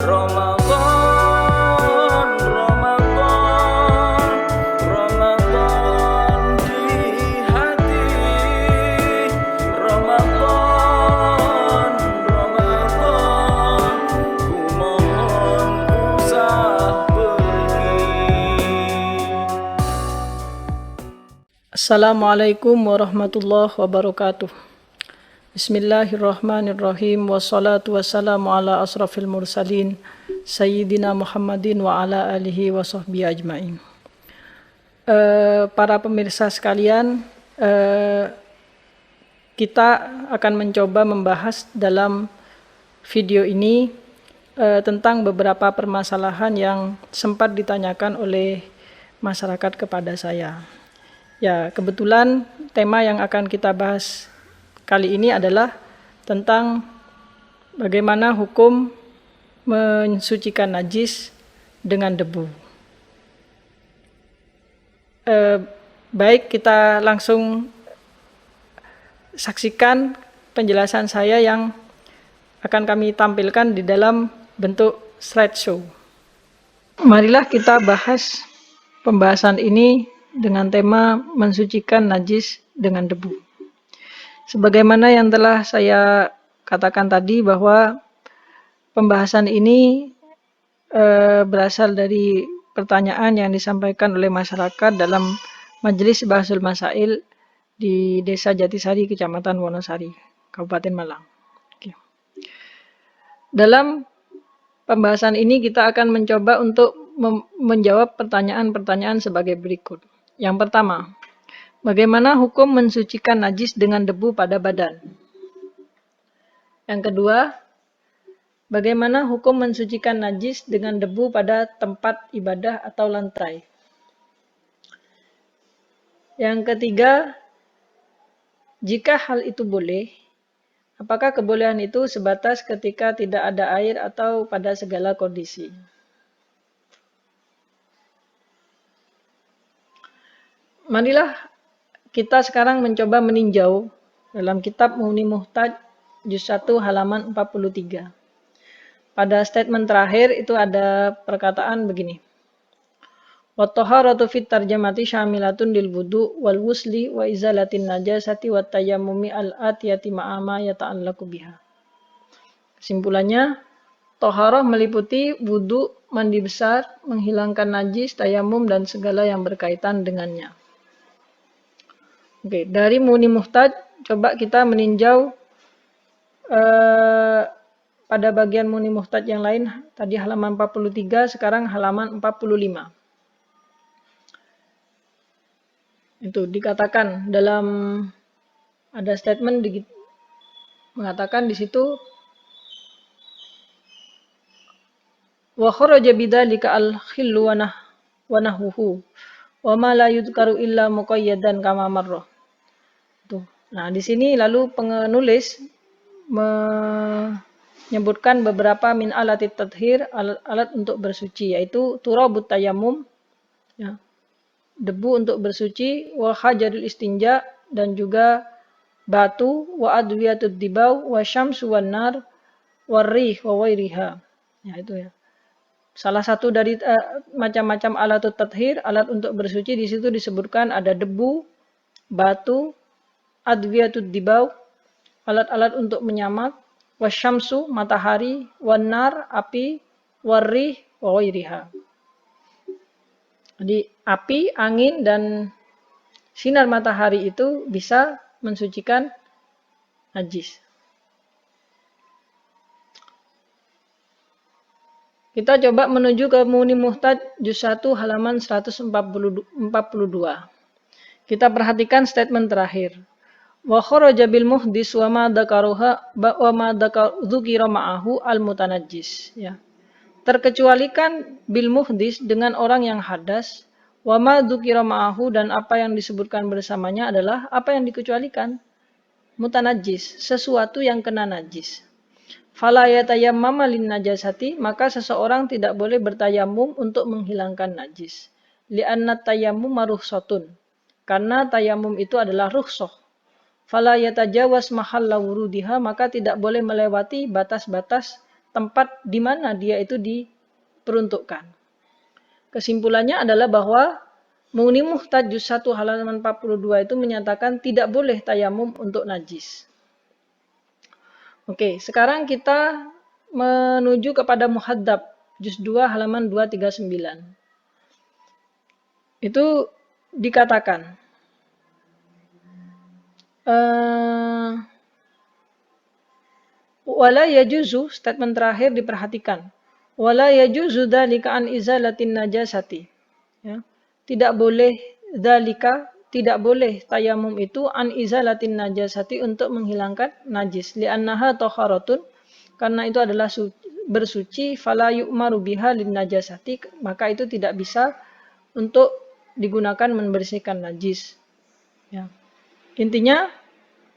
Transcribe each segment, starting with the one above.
Ramadan, Ramadan, Ramadan di hati. Ramadan, Ramadan, ku mohon usah pergi. Assalamualaikum warahmatullahi wabarakatuh. Bismillahirrahmanirrahim. Wassalatu wassalamu ala asrafil mursalin Sayyidina Muhammadin wa ala alihi wa sahbihi ajma'in. Para pemirsa sekalian, kita akan mencoba membahas dalam video ini tentang beberapa permasalahan yang sempat ditanyakan oleh masyarakat kepada saya. Ya, kebetulan tema yang akan kita bahas kali ini adalah tentang bagaimana hukum mensucikan najis dengan debu. Baik, kita langsung saksikan penjelasan saya yang akan kami tampilkan di dalam bentuk slideshow. Marilah kita bahas pembahasan ini dengan tema mensucikan najis dengan debu. Sebagaimana yang telah saya katakan tadi bahwa pembahasan ini berasal dari pertanyaan yang disampaikan oleh masyarakat dalam Majelis Bahasul Masail di Desa Jatisari, Kecamatan Wonosari, Kabupaten Malang. Oke. Dalam pembahasan ini kita akan mencoba untuk menjawab pertanyaan-pertanyaan sebagai berikut. Yang pertama, bagaimana hukum mensucikan najis dengan debu pada badan? Yang kedua, bagaimana hukum mensucikan najis dengan debu pada tempat ibadah atau lantai? Yang ketiga, jika hal itu boleh, apakah kebolehan itu sebatas ketika tidak ada air atau pada segala kondisi? Marilah kita sekarang mencoba meninjau dalam kitab Mughni Muhtaj juz 1 halaman 43. Pada statement terakhir itu ada perkataan begini. Wa taharatu fit tarjamati syamilatun lil wudu wal wusli wa izalatin najasati wat tayammumi al atiyati ma'ama yata'allaqu biha. Kesimpulannya, taharah meliputi wudu, mandi besar, menghilangkan najis, tayamum dan segala yang berkaitan dengannya. Oke, dari Mughni Muhtaj coba kita meninjau pada bagian Mughni Muhtaj yang lain, tadi halaman 43, sekarang halaman 45. Itu dikatakan dalam ada statement mengatakan di situ wa kharaja bidzalika al-khillu wa nahwuhu wa ma la yudkaru illa muqayyadan kama marrah. Tuh. Nah, di sini lalu penulis menyebutkan beberapa min alatit tathhir, alat untuk bersuci, yaitu turabut tayammum, ya, debu untuk bersuci, wa hajarul istinja, dan juga batu, wa adwiyatud dibau, wa syamsu wan nar, warrih wa wairiha. Ya, itu ya. Salah satu dari macam-macam alatut tathhir, alat untuk bersuci, di situ disebutkan ada debu, batu, adwiyatud dibau, alat-alat untuk menyamak, wasyamsu, matahari, wanar, api, warrih, wa wairiha. Jadi api, angin, dan sinar matahari itu bisa mensucikan najis. Kita coba menuju ke Mughni Muhtaj juz 1 halaman 142. Kita perhatikan statement terakhir. Wa kharaja bil muhdis wa ma dzakaruha wa ma dzukira ma'ahu al mutanajjis, ya. Terkecualikan bil muhdis dengan orang yang hadas, wa ma dzukira ma'ahu, dan apa yang disebutkan bersamanya adalah apa yang dikecualikan, mutanajjis, sesuatu yang kena najis. Fala yatayammama lin najasati, maka seseorang tidak boleh bertayamum untuk menghilangkan najis. Li'anna tayammum rukhsatun, karena tayamum itu adalah rukhsah. Fala yatajawaz mahalla wurudiha, maka tidak boleh melewati batas-batas tempat di mana dia itu diperuntukkan. Kesimpulannya adalah bahwa Mughni Muhtaj juz 1 halaman 42 itu menyatakan tidak boleh tayamum untuk najis. Oke, sekarang kita menuju kepada Muhaddab juz 2 halaman 239. Itu dikatakan wala yajuzu, statement terakhir diperhatikan. Wala yajuzu dzalika an izalatin najasati. Ya. Tidak boleh dzalika, tidak boleh tayamum itu an izalatin najasati untuk menghilangkan najis. Li'annaha taharatun, karena itu adalah bersuci, fala yu'maru biha lin najasati, maka itu tidak bisa untuk digunakan membersihkan najis. Ya. Intinya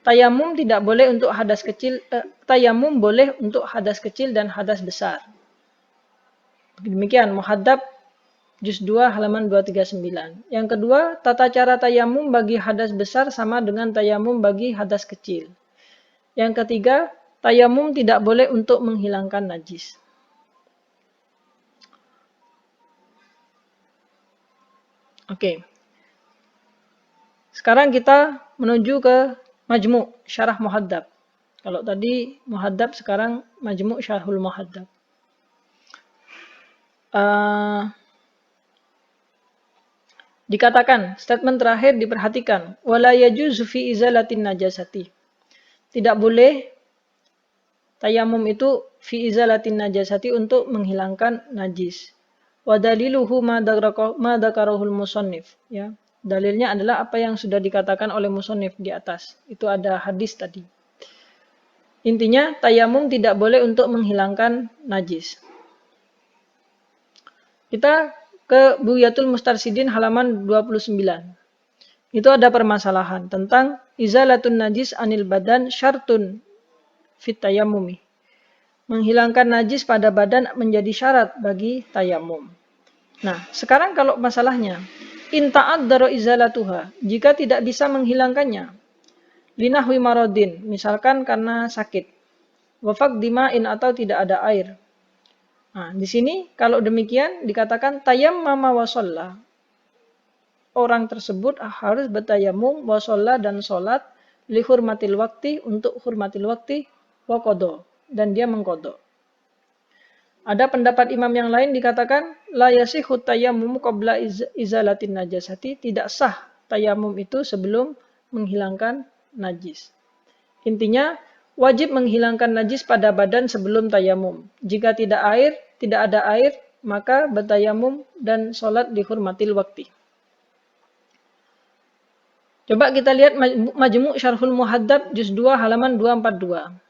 tayamum tidak boleh untuk hadas kecil, tayamum boleh untuk hadas kecil dan hadas besar. Demikian Muhaddab juz 2 halaman 239. Yang kedua, tata cara tayamum bagi hadas besar sama dengan tayamum bagi hadas kecil. Yang ketiga, tayamum tidak boleh untuk menghilangkan najis. Oke. Sekarang kita menuju ke Majmu' Syarah Muhaddab. Kalau tadi Muhaddab, sekarang Majmu' Syarhul Muhaddab. Dikatakan, statement terakhir diperhatikan. Wala yajuzu fi izalatin najasati. Tidak boleh tayamum itu fi izalatin najasati untuk menghilangkan najis. Wa daliluhu ma dzakarahul musannif. Ya. Dalilnya adalah apa yang sudah dikatakan oleh musannif di atas. Itu ada hadis tadi. Intinya, tayamum tidak boleh untuk menghilangkan najis. Kita ke Bughyatul Mustarsyidin halaman 29. Itu ada permasalahan tentang izalatun najis anil badan syartun fit tayammumi. Menghilangkan najis pada badan menjadi syarat bagi tayamum. Nah, sekarang kalau masalahnya in ta'addara izalatuha, jika tidak bisa menghilangkannya, linahwi maradin, misalkan karena sakit, wa faqdima'in atau tidak ada air. Nah, di sini kalau demikian dikatakan tayammama wa shalla. Orang tersebut harus bertayamum wa shalla dan salat li hurmatil waqti, untuk hurmatil waqti, wa qada, dan dia mengqada. Ada pendapat imam yang lain dikatakan la yasihhu tayammum qabla izalatin najasati, tidak sah tayamum itu sebelum menghilangkan najis. Intinya wajib menghilangkan najis pada badan sebelum tayamum. Jika tidak ada air, maka bertayamum dan sholat dihurmatil wakti. Coba kita lihat Majmu' Syarhul Muhaddab juz 2 halaman 242.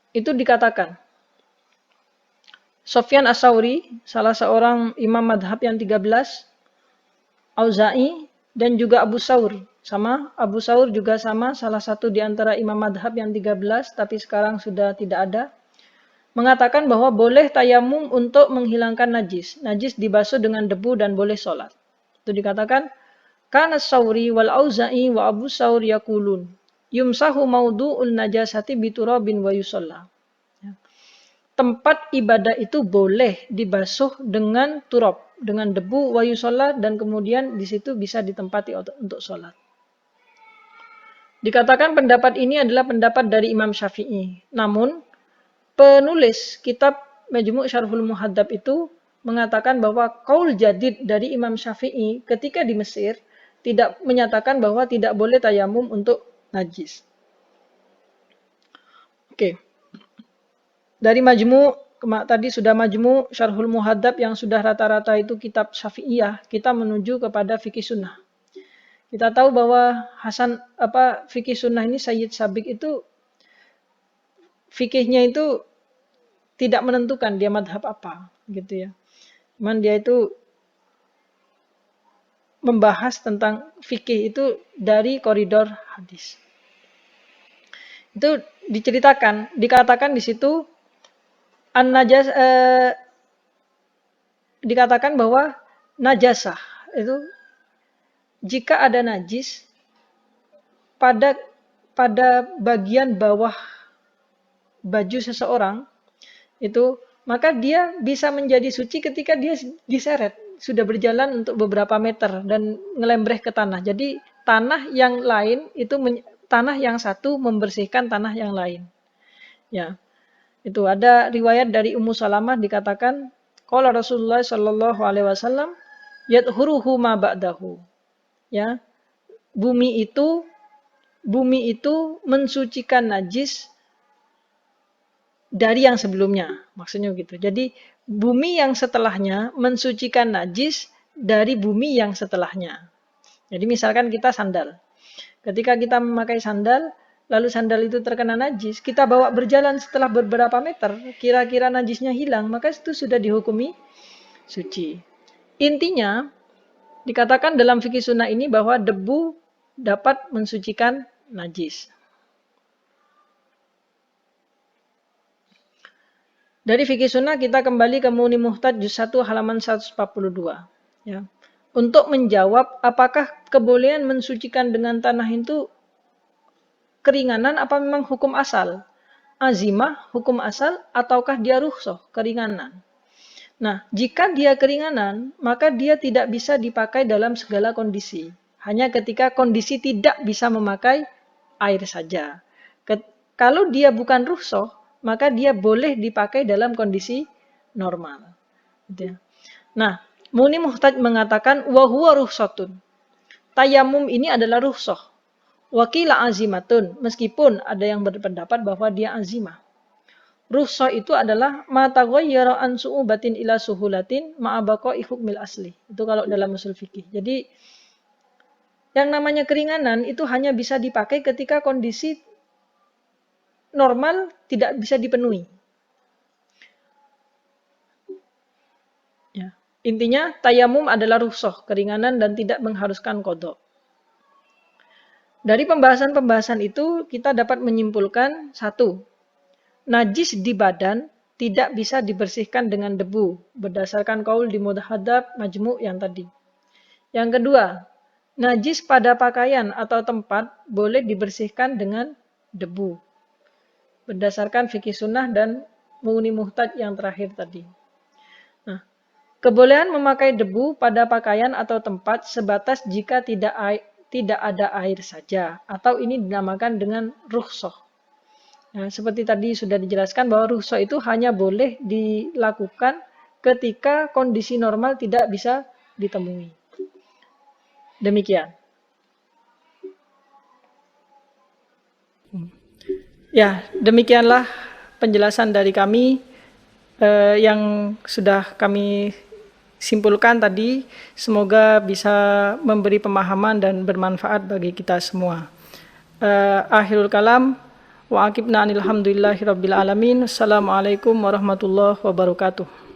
Itu dikatakan Sufyan Ats-Tsauri, salah seorang imam madhab yang 13, Auza'i, dan juga Abu Tsaur. Sama, Abu Tsaur juga sama, salah satu di antara imam madhab yang 13, tapi sekarang sudah tidak ada. Mengatakan bahwa boleh tayamum untuk menghilangkan najis. Najis dibasuh dengan debu dan boleh sholat. Itu dikatakan, Kana Tsauri wal Auza'i wa Abu Tsaur yaqulun yumsahu maudu'un najasati biturabin wa yusalla. Tempat ibadah itu boleh dibasuh dengan turab, dengan debu, wa yusalla, dan kemudian di situ bisa ditempati untuk sholat. Dikatakan pendapat ini adalah pendapat dari Imam Syafi'i. Namun, penulis kitab Majmu' Syarhul Muhaddab itu mengatakan bahwa qaul jadid dari Imam Syafi'i ketika di Mesir tidak menyatakan bahwa tidak boleh tayamum untuk najis. Oke. Dari Majmu', tadi sudah Majmu' Syarhul Muhaddab yang sudah rata-rata itu kitab Syafi'iyah, kita menuju kepada fikih sunnah. Kita tahu bahwa fikih sunnah ini Sayyid Sabiq itu fikihnya itu tidak menentukan dia madhab apa, gitu ya. Cuman dia itu membahas tentang fikih itu dari koridor hadis. Itu dikatakan di situ dikatakan bahwa najasah itu jika ada najis pada bagian bawah baju seseorang itu, maka dia bisa menjadi suci ketika dia diseret, sudah berjalan untuk beberapa meter dan ngelembreh ke tanah. Jadi tanah yang lain itu tanah yang satu membersihkan tanah yang lain. Ya, itu ada riwayat dari Ummu Salamah dikatakan, qala Rasulullah sallallahu alaihi wasallam, yadhuruhu ma ba'dahu. Ya, bumi itu mensucikan najis dari yang sebelumnya, maksudnya gitu. Jadi bumi yang setelahnya mensucikan najis dari bumi yang setelahnya. Jadi misalkan kita sandal. Ketika kita memakai sandal, lalu sandal itu terkena najis, kita bawa berjalan setelah beberapa meter, kira-kira najisnya hilang, maka itu sudah dihukumi suci. Intinya, dikatakan dalam fikih sunnah ini bahwa debu dapat mensucikan najis. Dari fikih sunnah kita kembali ke Mughni Muhtaj juz 1 halaman 142. Ya. Untuk menjawab apakah kebolehan mensucikan dengan tanah itu keringanan apa memang hukum asal? Azimah, hukum asal, ataukah dia rukhsah, keringanan? Nah, jika dia keringanan, maka dia tidak bisa dipakai dalam segala kondisi. Hanya ketika kondisi tidak bisa memakai air saja. Kalau dia bukan rukhsah, maka dia boleh dipakai dalam kondisi normal. Nah, Mughni Muhtaj mengatakan wa huwa rukhsatun. Tayamum ini adalah rukhsah. Wa qila azimatun, meskipun ada yang berpendapat bahwa dia azimah. Rukhsah itu adalah ma taghayyara an su'ubatin ila suhulatin ma'a baqa'i hukmil asli. Itu kalau dalam usul fikih. Jadi yang namanya keringanan itu hanya bisa dipakai ketika kondisi normal tidak bisa dipenuhi. Ya. Intinya tayamum adalah rukhsah, keringanan dan tidak mengharuskan qadha. Dari pembahasan-pembahasan itu kita dapat menyimpulkan satu, najis di badan tidak bisa dibersihkan dengan debu berdasarkan qaul di Mudhadhab Majmu' yang tadi. Yang kedua, najis pada pakaian atau tempat boleh dibersihkan dengan debu berdasarkan fikih sunnah dan Mughni Muhtaj yang terakhir tadi. Nah, kebolehan memakai debu pada pakaian atau tempat sebatas jika tidak ada air saja, atau ini dinamakan dengan rukhsah. Nah, seperti tadi sudah dijelaskan bahwa rukhsah itu hanya boleh dilakukan ketika kondisi normal tidak bisa ditemui. Demikian. Ya, demikianlah penjelasan dari kami yang sudah kami simpulkan tadi. Semoga bisa memberi pemahaman dan bermanfaat bagi kita semua. Akhirul kalam wa aqibna anil hamdulillahi rabbil alamin. Assalamualaikum warahmatullahi wabarakatuh.